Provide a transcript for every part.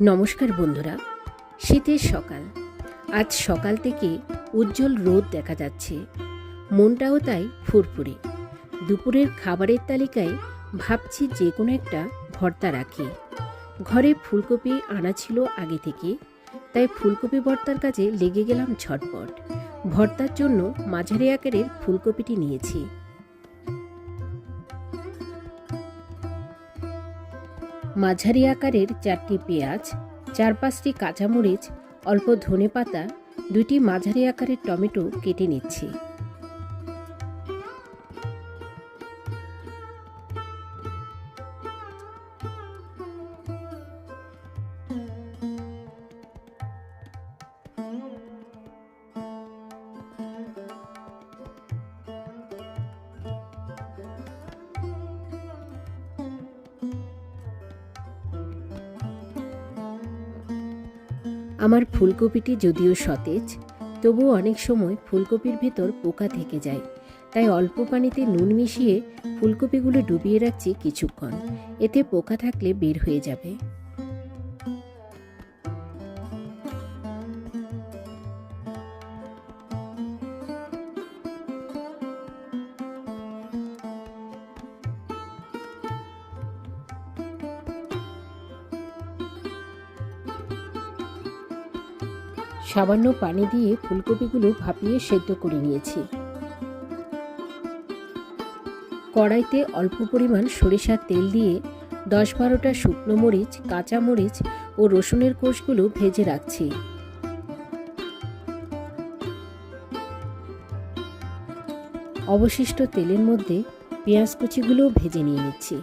নমস্কার বন্ধুরা, শীতের সকাল। আজ সকাল থেকে উজ্জ্বল রোদ দেখা যাচ্ছে, মনটাও তাই ফুরফুরে। দুপুরের খাবারের তালিকায় ভাবছি যে কোনো একটা ভর্তা রাখি। ঘরে ফুলকপি আনা ছিল আগে থেকে, তাই ফুলকপি ভর্তার কাজে লেগে গেলাম ঝটপট। ভর্তার জন্য মাঝারি আকারের ফুলকপিটি নিয়েছি। মাঝারি আকারের 4টি পেঁয়াজ, 4-5টি কাঁচামরিচ, অল্প ধনেপাতা, 2টি মাঝারি আকারের টমেটো কেটে নিচ্ছি। আমার ফুলকপিটি যদিও সতেজ, তবুও অনেক সময় ফুলকপির ভেতর পোকা থেকে যায়, তাই অল্প পানিতে নুন মিশিয়ে ফুলকপিগুলো ডুবিয়ে রাখছি কিছুক্ষণ। এতে পোকা থাকলে বের হয়ে যাবে। সামান্য পানি দিয়ে ফুলকপিগুলো ভাপিয়ে সেদ্ধ করে নিয়েছি। কড়াইতে অল্প পরিমাণ সরিষার তেল দিয়ে 10-12টা শুকনো মরিচ, কাঁচা মরিচ ও রসুনের কোষগুলো ভেজে রাখছি। অবশিষ্ট তেলের মধ্যে পেঁয়াজ কুচিগুলো ভেজে নিয়ে নিচ্ছি।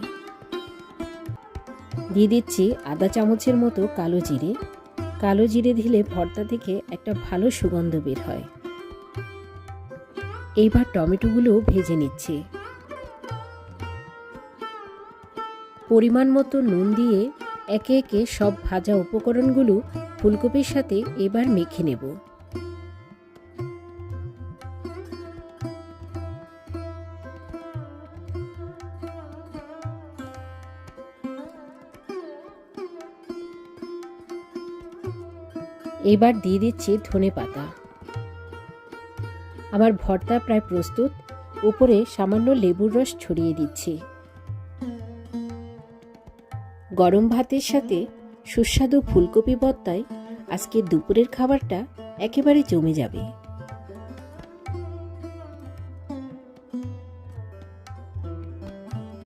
দিয়ে দিচ্ছি আধা চামচের মতো কালো জিরে। কালো জিরে দিলে ভর্তা থেকে একটা ভালো সুগন্ধ বের হয়। এইবার টমেটোগুলো ভেজে নিচ্ছি। পরিমাণ মতো নুন দিয়ে একে একে সব ভাজা উপকরণগুলো ফুলকপির সাথে এবার মেখে নেব। এবার দিয়ে দিচ্ছি ধনেপাতা। আমার ভর্তা প্রায় প্রস্তুত। উপরে সামান্য লেবুর রস ছড়িয়ে দিচ্ছি। গরম ভাতের সাথে সুস্বাদু ফুলকপি ভর্তায় আজকে দুপুরের খাবারটা একেবারে জমে যাবে।